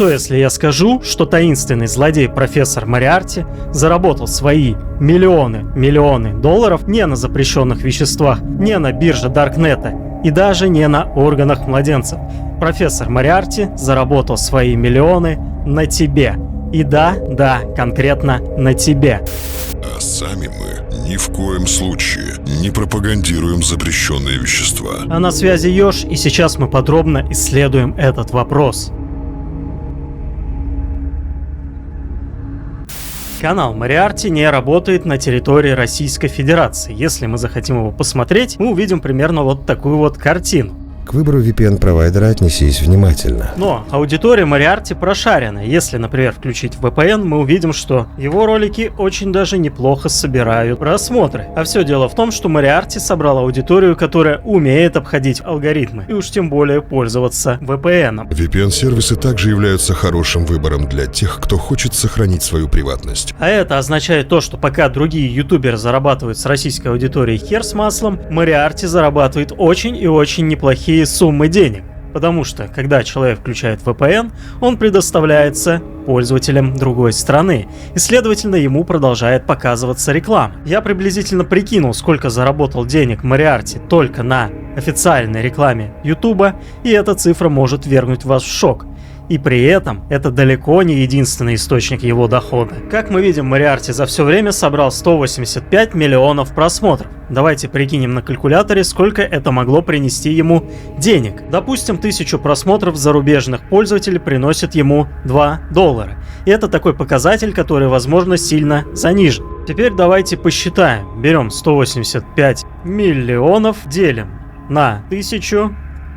что если я скажу, что таинственный злодей профессор Мориарти заработал свои миллионы долларов не на запрещенных веществах, не на бирже Даркнета и даже не на органах младенцев. Профессор Мориарти заработал свои миллионы на тебе. И да, конкретно на тебе. А сами мы ни в коем случае не пропагандируем запрещенные вещества. А на связи Ёж, и сейчас мы подробно исследуем этот вопрос. Канал Мориарти не работает на территории Российской Федерации. Если мы захотим его посмотреть, мы увидим примерно вот такую вот картину. К выбору VPN-провайдера отнесись внимательно. Но аудитория Мориарти прошарена. Если, например, включить VPN, мы увидим, что его ролики очень даже неплохо собирают просмотры. А все дело в том, что Мориарти собрал аудиторию, которая умеет обходить алгоритмы, и уж тем более пользоваться VPN. VPN-сервисы также являются хорошим выбором для тех, кто хочет сохранить свою приватность. А это означает то, что пока другие ютуберы зарабатывают с российской аудиторией хер с маслом, Мориарти зарабатывает очень и очень неплохие суммы денег. Потому что, когда человек включает VPN, он предоставляется пользователям другой страны, и, следовательно, ему продолжает показываться реклама. Я приблизительно прикинул, сколько заработал денег Мориарти только на официальной рекламе Ютуба, и эта цифра может ввергнуть вас в шок. И при этом это далеко не единственный источник его дохода. Как мы видим, Мориарти за все время собрал 185 миллионов просмотров. Давайте прикинем на калькуляторе, сколько это могло принести ему денег. Допустим, 1000 просмотров зарубежных пользователей приносит ему $2. И это такой показатель, который, возможно, сильно занижен. Теперь давайте посчитаем. Берем 185 миллионов, делим на 1000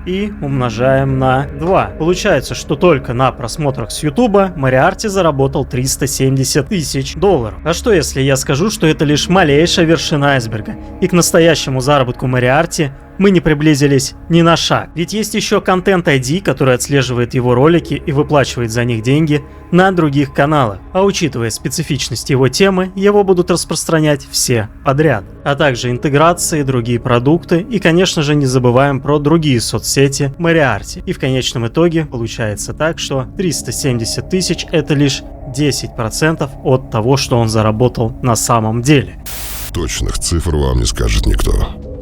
и умножаем на 2. Получается, что только на просмотрах с Ютуба Мориарти заработал $370 тысяч. А что если я скажу, что это лишь малейшая вершина айсберга, и к настоящему заработку Мориарти мы не приблизились ни на шаг? Ведь есть еще Content ID, который отслеживает его ролики и выплачивает за них деньги на других каналах. А учитывая специфичность его темы, его будут распространять все подряд. А также интеграции, другие продукты и, конечно же, не забываем про другие соцсети Мориарти. И в конечном итоге получается так, что 370 тысяч это лишь 10% от того, что он заработал на самом деле. Точных цифр вам не скажет никто.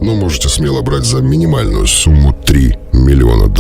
Но можете смело брать за минимальную сумму $3 миллиона.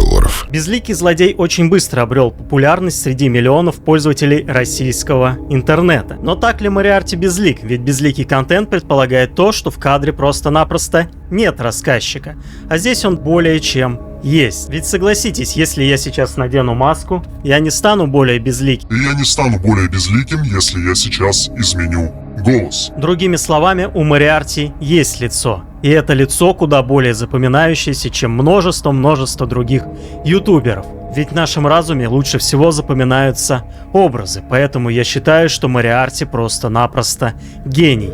Безликий злодей очень быстро обрел популярность среди миллионов пользователей российского интернета. Но так ли Мориарти безлик? Ведь безликий контент предполагает то, что в кадре просто-напросто нет рассказчика. А здесь он более чем есть. Ведь согласитесь, если я сейчас надену маску, я не стану более безликим. И я не стану более безликим, если я сейчас изменю голос. Другими словами, у Мориарти есть лицо. И это лицо куда более запоминающееся, чем множество других ютуберов. Ведь в нашем разуме лучше всего запоминаются образы, поэтому я считаю, что Мориарти просто-напросто гений.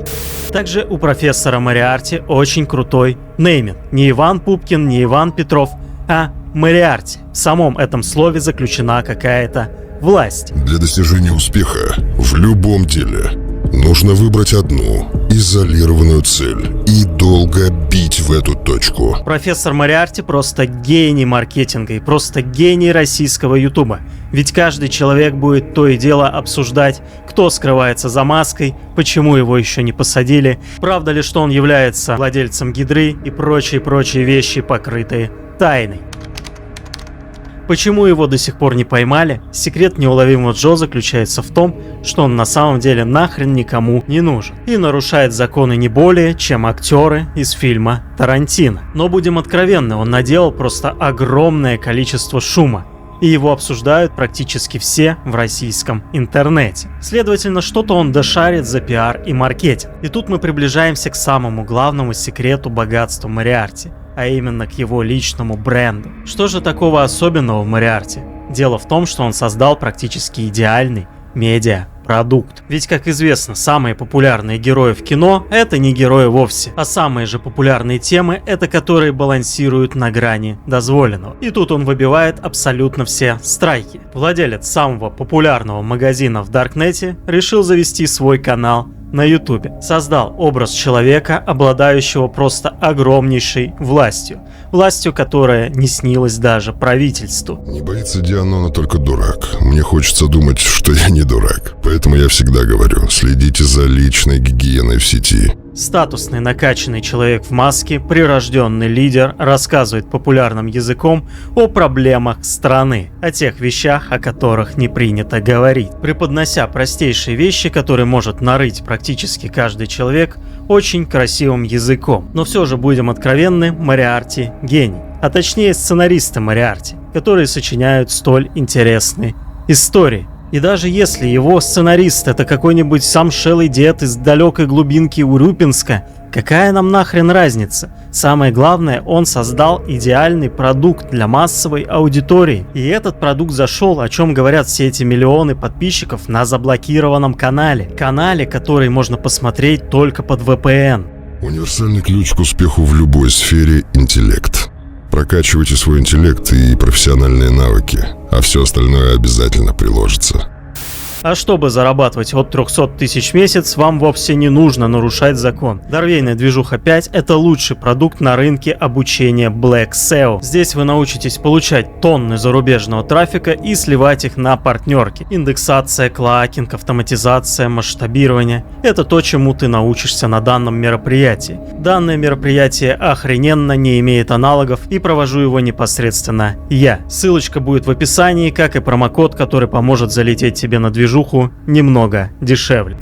Также у профессора Мориарти очень крутой нейминг. Не Иван Пупкин, не Иван Петров, а Мориарти. В самом этом слове заключена какая-то власть. Для достижения успеха в любом деле нужно выбрать одну изолированную цель и долго бить в эту точку. Профессор Мориарти просто гений маркетинга и просто гений российского ютуба. Ведь каждый человек будет то и дело обсуждать, кто скрывается за маской, почему его еще не посадили, правда ли, что он является владельцем гидры и прочие вещи, покрытые тайной. Почему его до сих пор не поймали? Секрет неуловимого Джо заключается в том, что он на самом деле нахрен никому не нужен и нарушает законы не более, чем актеры из фильма Тарантино. Но будем откровенны, он наделал просто огромное количество шума, и его обсуждают практически все в российском интернете. Следовательно, что-то он дошарит за пиар и маркетинг. И тут мы приближаемся к самому главному секрету богатства Мориарти, а именно к его личному бренду. Что же такого особенного в Мориарти? Дело в том, что он создал практически идеальный медиапродукт. Ведь, как известно, самые популярные герои в кино — это не герои вовсе, а самые же популярные темы — это которые балансируют на грани дозволенного. И тут он выбивает абсолютно все страйки. Владелец самого популярного магазина в Даркнете решил завести свой канал на ютубе. Создал образ человека, обладающего просто огромнейшей властью. властью, которая не снилась даже правительству. Не боится Дианона только дурак. Мне хочется думать, что я не дурак. Поэтому я всегда говорю, следите за личной гигиеной в сети. Статусный накачанный человек в маске, прирожденный лидер, рассказывает популярным языком о проблемах страны, о тех вещах, о которых не принято говорить, преподнося простейшие вещи, которые может нарыть практически каждый человек, очень красивым языком. Но все же будем откровенны, Мориарти гений, а точнее сценаристы Мориарти, которые сочиняют столь интересные истории. И даже если его сценарист это какой-нибудь самшелый дед из далекой глубинки Урюпинска, какая нам нахрен разница? Самое главное, он создал идеальный продукт для массовой аудитории. И этот продукт зашел, о чем говорят все эти миллионы подписчиков на заблокированном канале. Канале, который можно посмотреть только под VPN. Универсальный ключ к успеху в любой сфере – интеллект. Прокачивайте свой интеллект и профессиональные навыки, а все остальное обязательно приложится. А чтобы зарабатывать от 300 тысяч в месяц, вам вовсе не нужно нарушать закон. Дорвейная движуха 5 – это лучший продукт на рынке обучения Black SEO. Здесь вы научитесь получать тонны зарубежного трафика и сливать их на партнерки. Индексация, клакинг, автоматизация, масштабирование – это то, чему ты научишься на данном мероприятии. Данное мероприятие охрененно, не имеет аналогов, и провожу его непосредственно я. Ссылочка будет в описании, как и промокод, который поможет залететь тебе на движуху немного дешевле.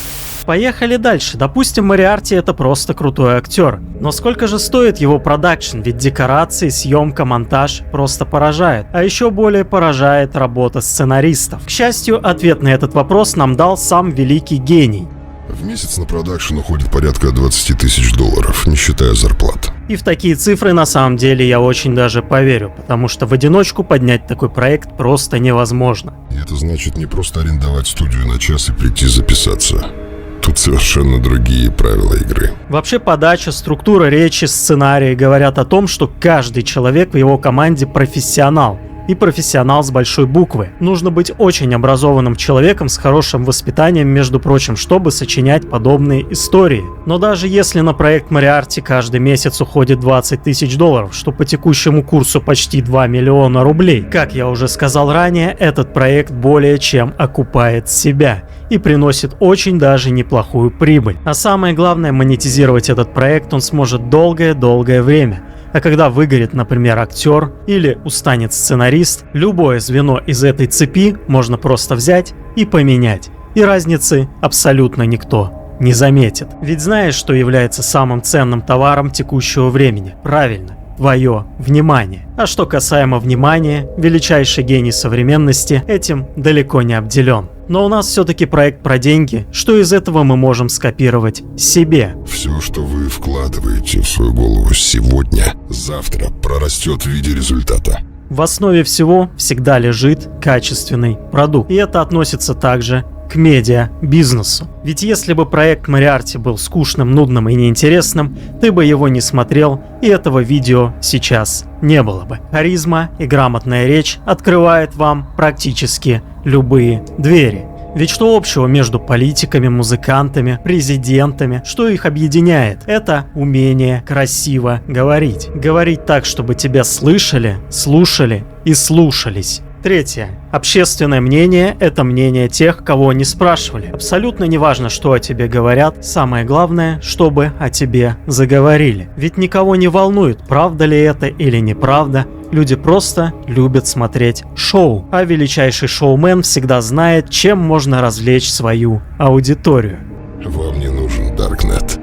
Поехали дальше. Допустим, Мориарти это просто крутой актер. Но сколько же стоит его продакшн? Ведь декорации, съемка, монтаж просто поражает. А еще более поражает работа сценаристов. К счастью, ответ на этот вопрос нам дал сам великий гений. В месяц на продакшн уходит порядка 20 тысяч долларов, не считая зарплат. И в такие цифры на самом деле я очень даже поверю, потому что в одиночку поднять такой проект просто невозможно. И это значит не просто арендовать студию на час и прийти записаться. Тут совершенно другие правила игры. Вообще подача, структура речи, сценарии говорят о том, что каждый человек в его команде профессионал. И профессионал с большой буквы. Нужно быть очень образованным человеком с хорошим воспитанием, между прочим, чтобы сочинять подобные истории. Но даже если на проект Мориарти каждый месяц уходит 20 тысяч долларов, что по текущему курсу почти 2 миллиона рублей, как я уже сказал ранее, этот проект более чем окупает себя и приносит очень даже неплохую прибыль. А самое главное, монетизировать этот проект он сможет долгое-долгое время. А когда выгорит, например, актер или устанет сценарист, любое звено из этой цепи можно просто взять и поменять. И разницы абсолютно никто не заметит. Ведь знаешь, что является самым ценным товаром текущего времени? Правильно, твое внимание. А что касаемо внимания, величайший гений современности этим далеко не обделен. Но у нас все-таки проект про деньги, что из этого мы можем скопировать себе. Все, что вы вкладываете в свою голову сегодня, завтра прорастет в виде результата. В основе всего всегда лежит качественный продукт. И это относится также к медиа-бизнесу. Ведь если бы проект Мориарти был скучным, нудным и неинтересным, ты бы его не смотрел, и этого видео сейчас не было бы. Харизма и грамотная речь открывает вам практически любые двери. Ведь что общего между политиками, музыкантами, президентами? Что их объединяет? Это умение красиво говорить. Говорить так, чтобы тебя слышали, слушали и слушались. Третье. Общественное мнение – это мнение тех, кого не спрашивали. Абсолютно не важно, что о тебе говорят, самое главное, чтобы о тебе заговорили. Ведь никого не волнует, правда ли это или неправда. Люди просто любят смотреть шоу, а величайший шоумен всегда знает, чем можно развлечь свою аудиторию. Вам не нужен Даркнет.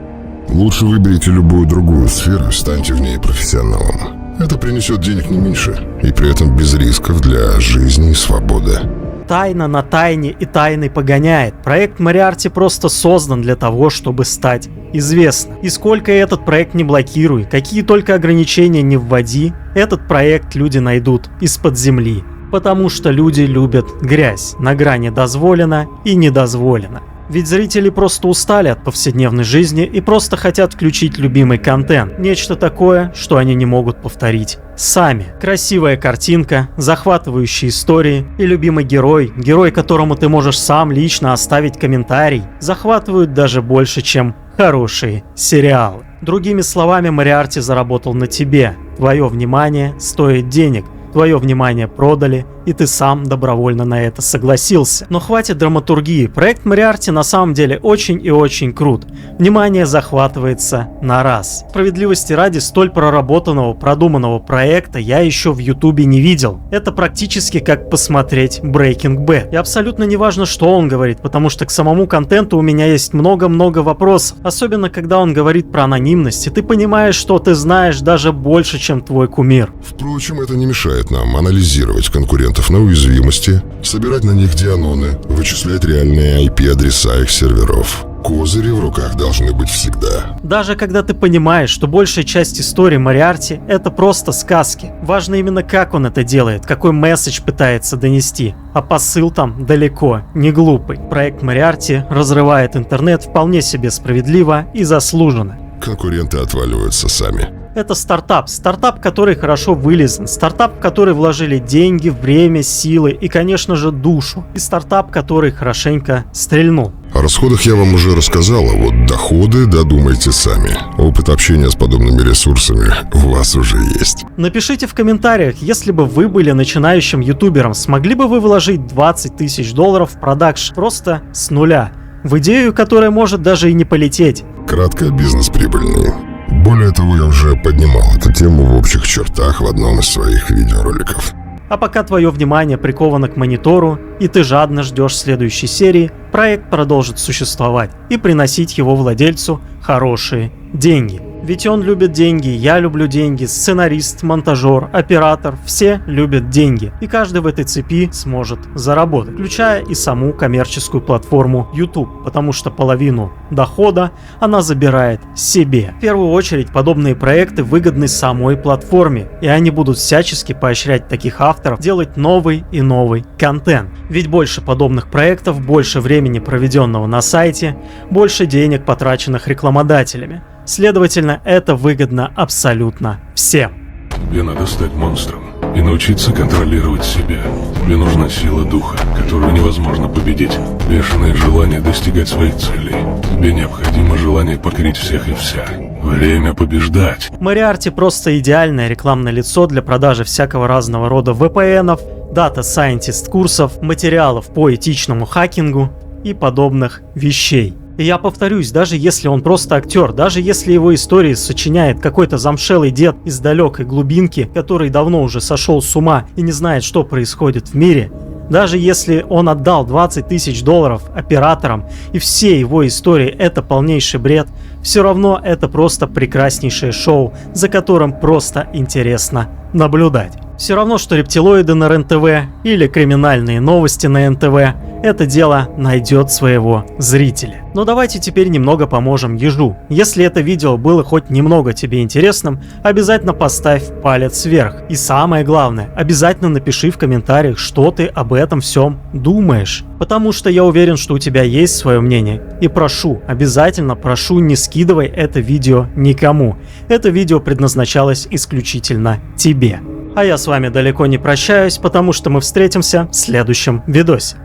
Лучше выберите любую другую сферу, станьте в ней профессионалом. Это принесет денег не меньше, и при этом без рисков для жизни и свободы. Тайна на тайне и тайны погоняет. Проект Мориарти просто создан для того, чтобы стать известным. И сколько этот проект не блокируй, какие только ограничения не вводи, этот проект люди найдут из-под земли. Потому что люди любят грязь на грани дозволено и недозволено. Ведь зрители просто устали от повседневной жизни и просто хотят включить любимый контент. Нечто такое, что они не могут повторить сами. Красивая картинка, захватывающие истории и любимый герой, которому ты можешь сам лично оставить комментарий, захватывают даже больше, чем хорошие сериалы. Другими словами, Мориарти заработал на тебе. Твое внимание стоит денег. Твое внимание продали, и ты сам добровольно на это согласился. Но хватит драматургии. Проект Мориарти на самом деле очень и очень крут. Внимание захватывается на раз. Справедливости ради, столь проработанного, продуманного проекта я еще в Ютубе не видел. Это практически как посмотреть Breaking Bad. И абсолютно не важно, что он говорит, потому что к самому контенту у меня есть много-много вопросов. Особенно, когда он говорит про анонимность, и ты понимаешь, что ты знаешь даже больше, чем твой кумир. Впрочем, это не мешает нам анализировать конкурентов на уязвимости, собирать на них дианоны, вычислять реальные IP-адреса их серверов. Козыри в руках должны быть всегда. Даже когда ты понимаешь, что большая часть истории Мориарти — это просто сказки. Важно именно, как он это делает, какой месседж пытается донести. А посыл там далеко не глупый. Проект Мориарти разрывает интернет вполне себе справедливо и заслуженно. Конкуренты отваливаются сами. Это стартап, который хорошо вылезан, стартап, в который вложили деньги, время, силы и, конечно же, душу, и стартап, который хорошенько стрельнул. О расходах я вам уже рассказал, а вот доходы додумайте сами. Опыт общения с подобными ресурсами у вас уже есть. Напишите в комментариях, если бы вы были начинающим ютубером, смогли бы вы вложить $20 000 в продакшн просто с нуля, в идею, которая может даже и не полететь. Кратко, бизнес прибыльный. Более того, я уже поднимал эту тему в общих чертах в одном из своих видеороликов. А пока твое внимание приковано к монитору, и ты жадно ждешь следующей серии, проект продолжит существовать и приносить его владельцу хорошие деньги. Ведь он любит деньги, я люблю деньги, сценарист, монтажер, оператор, все любят деньги. И каждый в этой цепи сможет заработать, включая и саму коммерческую платформу YouTube, потому что половину дохода она забирает себе. В первую очередь подобные проекты выгодны самой платформе, и они будут всячески поощрять таких авторов делать новый и новый контент. Ведь больше подобных проектов, больше времени, проведенного на сайте, больше денег, потраченных рекламодателями. Следовательно, это выгодно абсолютно всем. Тебе надо стать монстром и научиться контролировать себя. Тебе нужна сила духа, которую невозможно победить. Бешеное желание достигать своих целей. Тебе необходимо желание покорить всех и вся. Время побеждать. Мориарти просто идеальное рекламное лицо для продажи всякого разного рода VPN-ов, дата-сайентист курсов, материалов по этичному хакингу и подобных вещей. И я повторюсь, даже если он просто актер, даже если его истории сочиняет какой-то замшелый дед из далекой глубинки, который давно уже сошел с ума и не знает, что происходит в мире, даже если он отдал $20 000 операторам и все его истории это полнейший бред, все равно это просто прекраснейшее шоу, за которым просто интересно наблюдать. Все равно, что рептилоиды на РЕН-ТВ или криминальные новости на НТВ, это дело найдет своего зрителя. Но давайте теперь немного поможем ежу. Если это видео было хоть немного тебе интересным, обязательно поставь палец вверх. И самое главное, обязательно напиши в комментариях, что ты об этом всем думаешь. Потому что я уверен, что у тебя есть свое мнение. И прошу, обязательно прошу, не скидывай это видео никому. Это видео предназначалось исключительно тебе. А я с вами далеко не прощаюсь, потому что мы встретимся в следующем видосе.